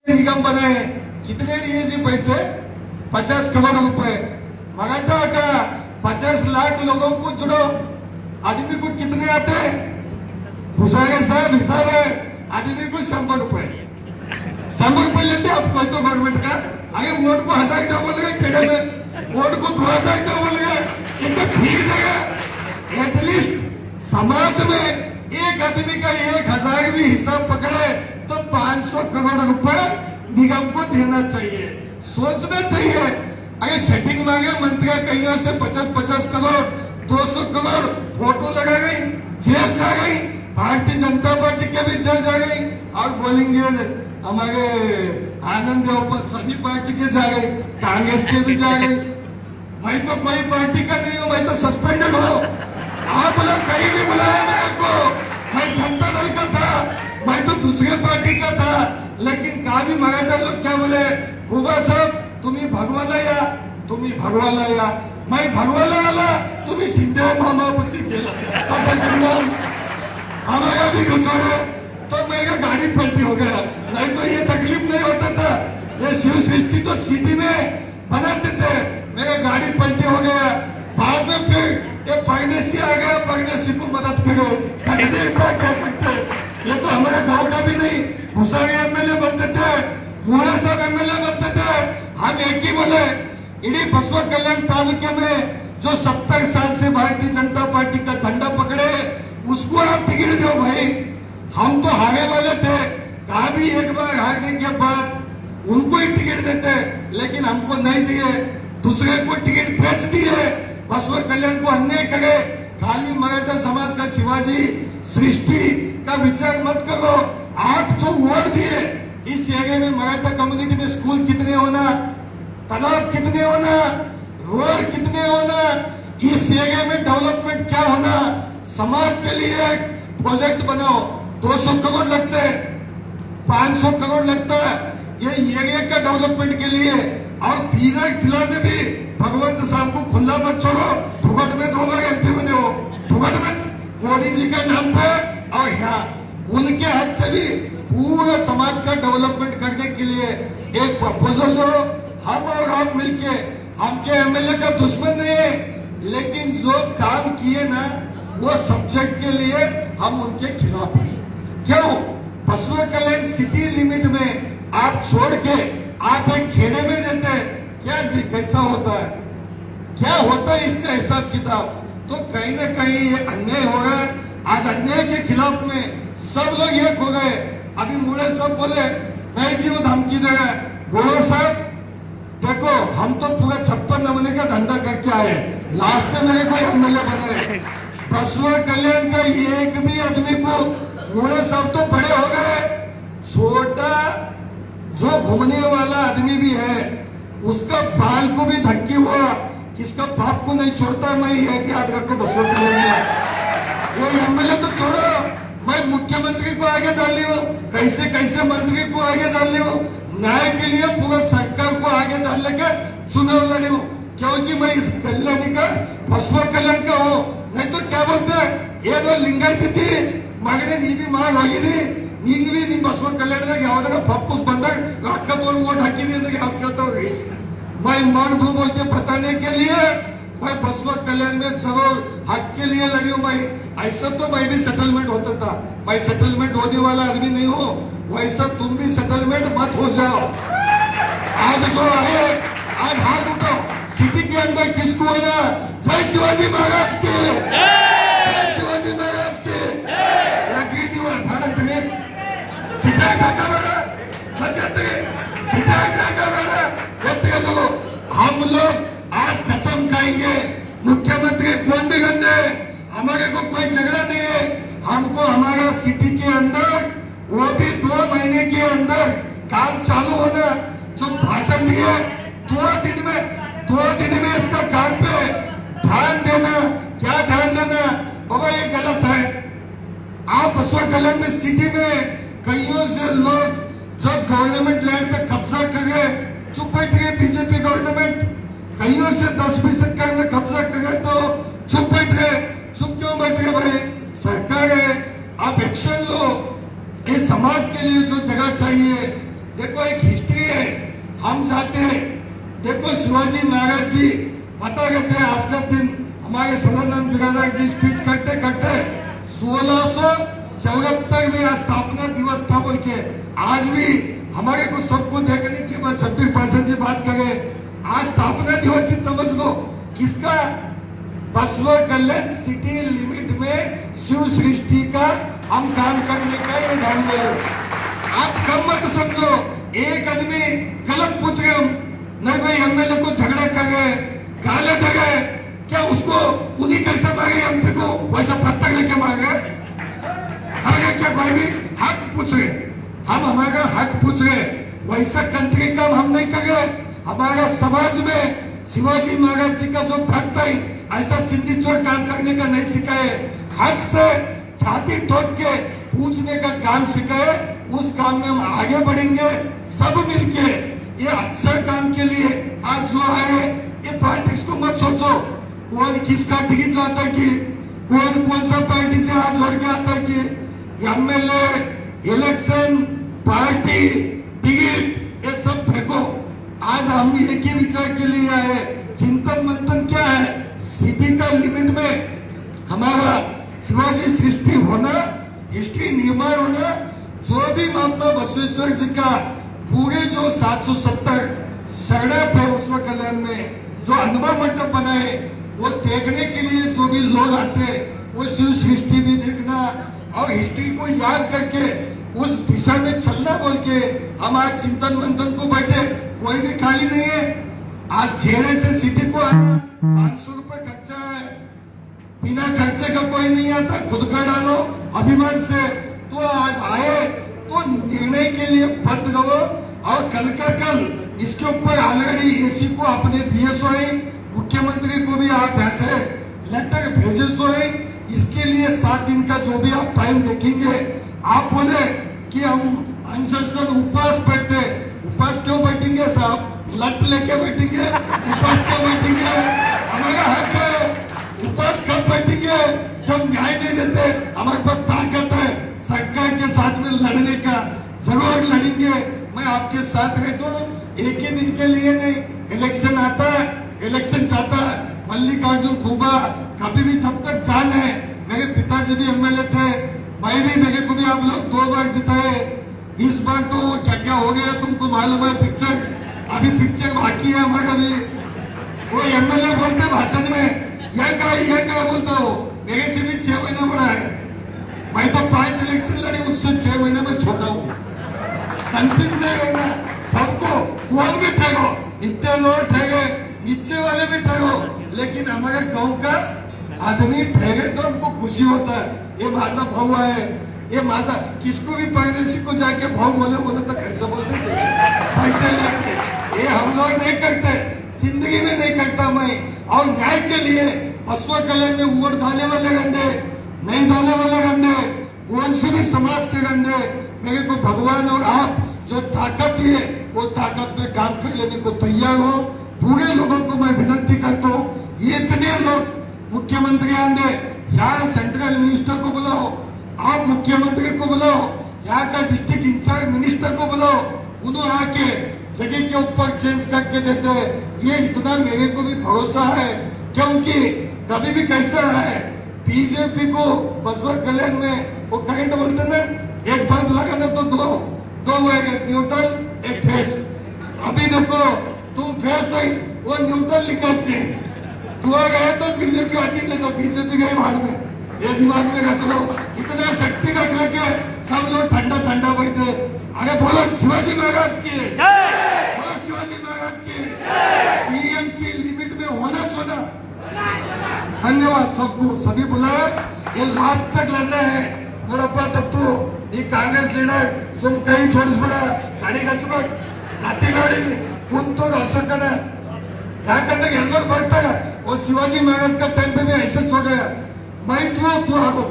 निगम बनाए, कितने दिए जी पैसे? 50 करोड़ रुपए। मराठा का 50 लाख लोगों को जुड़ो, आदमी को कितने आते हैं? पूछाएगा साहब, हिसाब है, आदमी को 100 रुपए, 100 रुपए लेते आप कोई तो गवर्नमेंट का। अरे वोट को 1000 दो बोल गए, खेड़े में वोट को 2000 दो बोल गए, ये तो ठीक जगह। एटलीस्ट समाज में एक आदमी का 1000 भी हिसाब पकड़े तो 500 करोड़ रुपए निगम को देना चाहिए, सोचना चाहिए। अगर सेटिंग मांगे मंत्री कहीं से 50-50 करोड़ 200 करोड़ फोटो लगा गई, जेल जा गई, भारतीय जनता पार्टी के भी जेल जा गई, और बोलेंगे हमारे आनंद ऊपर सभी पार्टी के जा गए, कांग्रेस के भी जा गए। मैं तो कोई पार्टी का नहीं हूं, मैं तो सस्पेंडेड हूं। आप लोग कहीं भी बुलाए मेरे को, मैं जनता दल का था, मैं तो दूसरे पार्टी का था, लेकिन कभी मराठा लोग क्या बोले, गुबा साहब तुम्ही भगवाला या, तुम्ही भगवाला या, मैं भगवाला आला, तुम्ही शिंदे मामापाशी गेला, असं करणार हमारा भी गुजारा। तो मेरा गाड़ी पलटी हो गया, नहीं तो ये तकलीफ नहीं होता था। ये शिव सृष्टि तो सिटी में बनाते थे, मेरा गाड़ी पलटी हो गया। बाद में फिर ये परदेसी आ गया, परदेसी को मदद करो, तकदीर का क्या करते। ये तो हमारे गांव का भी नहीं, भूसारी एमएलए बनते थे, मोड़ा साहब एमएलए बनते थे। हम एक ही बोले, इडी बसवा कल्याण तालुके में जो 70 साल से भारतीय जनता पार्टी का झंडा पकड़े, उसको आप टिकट दो भाई। हम तो हारे वाले थे, कहा भी एक बार हारने के बाद उनको ही टिकट देते, लेकिन हमको नहीं दिए, दूसरे को टिकट बेच दिए, बसवा कल्याण को अन्याय करे। खाली मराठा समाज का शिवाजी सृष्टि का विचार मत करो। आप जो वोट दिए, इस एरिया में मराठा कम्युनिटी में स्कूल कितने होना, तालाब कितने होना, रोड कितने होना, इस एरिया में डेवलपमेंट क्या होना, समाज के लिए एक प्रोजेक्ट बनाओ। 200 करोड़ लगते हैं, 500 करोड़ लगता है ये एरिया का डेवलपमेंट के लिए। और बीदर जिला में भी भगवंत साहब को खुला मत छोड़ो, फुकट में 2 बार एमपी बने हो, फुकट में मोदी जी का नाम पे, और यहाँ उनके हाथ से भी पूरा समाज का डेवलपमेंट करने के लिए एक प्रपोजल दो। हम और आप मिलके, हमके एमएलए का दुश्मन नहीं है, लेकिन जो काम किए ना वो सब्जेक्ट के लिए हम उनके खिलाफ हैं। क्यों? बसवा कल्याण सिटी लिमिट में आप छोड़ के आप एक खेड़े में रहते हैं, क्या जी कैसा होता है, क्या होता है इसका हिसाब किताब? तो कहीं ना कहीं ये अन्याय हो रहा है। आज अन्याय के खिलाफ में सब लोग एक हो गए। अभी मुड़े सब बोले नहीं जी वो धमकी दे रहा है। बोलो साहब देखो, हम तो पूरा 56 नमूने का धंधा करके आए, लास्ट में मेरे को एमएलए बनाए। बसवा कल्याण का एक भी आदमी को, मुड़े सब तो बड़े हो गए, छोटा जो घूमने वाला आदमी भी है उसका बाल को भी धक्की हुआ, किसका बाप को नहीं छोड़ता। मैं ये कि याद रखो बसवा कल्याण में ये एमएलए तो छोड़ो, मैं मुख्यमंत्री को आगे डाल ली हूं, कैसे कैसे मंत्री को आगे डाल ली हूं, न्याय के लिए पूरा सरकार को आगे डालने का चुनाव लड़ी हूं, क्योंकि मैं इस कल्याणी का बसवा कल्याण का हूं। नहीं तो क्या बोलते हैं, ये दो लिंगायत थी मांगने नी भी मार ಹೋಗಿದೆ, ನೀಂಗ್ಲಿ ನಿಮ್ ಬಸವ ಕಲ್ಯಾಣದಾಗ ಯಾವ್ದಾಗ ಪಪ್ಪುಸ್ ಬಂದಾಗ ರೊಕ್ಕ ತೋಳು वोट ಹಾಕಿದಿ ಅಂತ आप कहते मैं मन धो बोल के बताने के लिए मैं बसवा कल्याण में जरूर हक के लिए लगी हूं। मैं ऐसा तो मैं भी सेटलमेंट होता था, मैं सेटलमेंट होने वाला आदमी नहीं हूं, वैसा तुम भी सेटलमेंट मत हो जाओ। आज जो है, आज हाथ उठाओ, सिटी के अंदर किसको होना? जय शिवाजी महाराज के, जय शिवाजी महाराज के। लगी दीवार भारत में सीटा का बड़ा मध्य सीटा का बड़ा कहते लोगों, हम लोग आज कसम खाएंगे मुख्यमंत्री कौन भी गंदे, हमारे को कोई झगड़ा नहीं है। हमको हमारा सिटी के अंदर वो भी 2 महीने के अंदर काम चालू होना। जो भाषण दिए 2 दिन में इसका काम पे ध्यान देना। क्या ध्यान देना बाबा, ये गलत है। आप बसवा कल्याण में सिटी में कईयों से लोग जब गवर्नमेंट लैंड पे कब्जा कर रहे, चुप बैठ गए बीजेपी गवर्नमेंट, कईयों से 10% कर में कब्जा कर रहे तो चुप बैठ गए। चुप क्यों बैठ गए भाई? सरकार है, आप एक्शन लो। इस समाज के लिए जो जगह चाहिए देखो एक हिस्ट्री है, हम जाते हैं। देखो शिवाजी महाराज जी बता गए थे, आज का दिन हमारे सदानंद बिरादर जी स्पीच करते करते 1674 में आज स्थापना दिवस था बोल के। आज भी हमारे को सबको देखने के बाद छब्बीर पाठक जी बात करे, आज स्थापना दिवस ही समझ लो किसका, बसवर कल्याण सिटी लिमिट में शिव सृष्टि का हम काम करने का ये ध्यान दे लो। आप कम मत समझो, एक आदमी गलत पूछ रहे हम, नहीं भाई एमएलए को झगड़ा कर रहे, गाले दे गए, क्या उसको उन्हीं कैसे मारे एमपी को वैसा पत्थर लेके मार गए? क्या कोई भी हक पूछ रहे, हम हमारा हक पूछ रहे, वैसा कंट्री काम हम नहीं कर रहे। हमारा समाज में शिवाजी महाराज जी का जो भक्त है, ऐसा चिंदी चोर काम करने का नहीं सिखाए, हक से छाती ठोक के पूछने का काम सिखाए। उस काम में हम आगे बढ़ेंगे सब मिलके। ये अच्छा काम के लिए आज जो आए, ये पॉलिटिक्स को मत सोचो कौन किसका टिकट लाता है कि कौन सा पार्टी से हाथ जोड़ के आता है कि एमएलए, इलेक्शन, पार्टी, टिकट, ये सब फेंको। आज हम एक ही विचार के लिए आए, चिंतन मंथन क्या है, सिटी का लिमिट में हमारा शिवाजी सृष्टि होना, हिस्ट्री निर्माण होना, जो भी महात्मा बसवेश्वर जी का पूरे जो 770 सड़क थे बसवा कल्याण में, जो अनुभव मंडप बनाए, वो देखने के लिए जो भी लोग आते, वो शिव सृष्टि भी देखना और हिस्ट्री को याद करके उस दिशा में चलना बोल के हम आज चिंतन मंथन को बैठे। कोई भी खाली नहीं है। आज खेड़े से सिटी को आना 500 रुपए खर्चा है, बिना खर्चे का कोई नहीं आता, खुद का डालो अभिमान से। तो आज आए तो निर्णय के लिए बंद रहो, और कल का कल इसके ऊपर ऑलरेडी एसी को आपने दिए सो है, मुख्यमंत्री को भी आप ऐसे लेटर भेजे सो है। इसके लिए 7 दिन का जो भी आप टाइम देखेंगे, आप बोले कि हम अनशन उपवास बैठते, उपवास क्यों बैठेंगे साहब? लट लेके बैठेंगे, उपवास क्यों बैठेंगे? हमारा हक है, उपवास कब बैठेंगे? जब न्याय नहीं देते। हमारे पास ताकत है सरकार के साथ में लड़ने का, जरूर लड़ेंगे। मैं आपके साथ रहता हूँ, एक ही दिन के लिए नहीं। इलेक्शन आता है, इलेक्शन जाता है। मल्लिकार्जुन खुबा कभी भी जब तक जान है, मेरे पिताजी भी एमएलए थे, मैं भी, मेरे को भी आप लोग 2 बार जिताए। इस बार तो क्या क्या हो गया तुमको मालूम है। पिक्चर अभी पिक्चर बाकी है हमारा भी। वो एमएलए बोलते भाषण में यह क्या बोलता हो, मेरे से भी 6 महीना बड़ा है। मैं तो 5 इलेक्शन लड़ी, उससे 6 महीने में छोटा हूँ। कंफ्यूज नहीं रहना, सबको कौन भी ठहरो, इतने लोग ठहरे, नीचे वाले भी ठहरो, लेकिन हमारे गांव का आदमी ठहरे तो हमको खुशी होता है। ये माझा भाव है, ये माझा, किसको भी परदेशी को जाके भाव बोले तो कैसे बोलते थे? पैसे लेके। ये हम लोग नहीं करते, जिंदगी में नहीं करता मैं। और न्याय के लिए बसवा कल्याण में वोट डालने वाले गंदे, नहीं डालने वाले गंदे, कौन से भी समाज के गंदे, मेरे को भगवान और आप जो ताकत है, वो ताकत में काम कर लेने को तैयार हो। पूरे लोगों को मैं विनती करता हूँ, ये इतने लोग मुख्यमंत्री आंदे, यहाँ सेंट्रल मिनिस्टर को बुलाओ, आप मुख्यमंत्री को बुलाओ, यहाँ का डिस्ट्रिक्ट इंचार्ज मिनिस्टर को बुलाओ, उन्होंने आके जगह के ऊपर चेंज करके देते हैं। ये इतना मेरे को भी भरोसा है, क्योंकि कभी भी कैसा है, बीजेपी को बसवा कल्याण में वो करंट बोलते ना, एक बल्ब लगाना तो दो न्यूट्रल, एक फेस। अभी देखो तुम फेस है, वो न्यूट्रल निकालते हैं। दुआ गए तो बीजेपी आती, नहीं तो बीजेपी गए भाड़ में। ये दिमाग में रख लो, इतना शक्ति रख लेके सब लोग ठंडा ठंडा बैठे। अरे बोलो शिवाजी महाराज की, बोलो शिवाजी महाराज की। सीएमसी लिमिट में होना छोड़ा। धन्यवाद सबको, सभी बुलाए। ये लास्ट तक लड़ना है। ನೋಡಪ್ಪ ತತ್ತು ಈ ಕಾಂಗ್ರೆಸ್ ಲೀಡರ್ ಸುಮ್ ಕೈ ಜೋಡಿಸ್ಬಿಡ, ಗಾಡಿಗೆ ಹಚ್ಬೇಡ, ಕತ್ತಿ ಗಾಡಿ ಕುಂತೋರು ಹಸ ಕಡೆ, ಯಾಕಂದ್ರೆ ಎಲ್ಲರೂ ಬರ್ತಾರೆ। वो शिवाजी महाराज का टाइम पे भी ऐसे छोड़ गया, मैं तू आगो।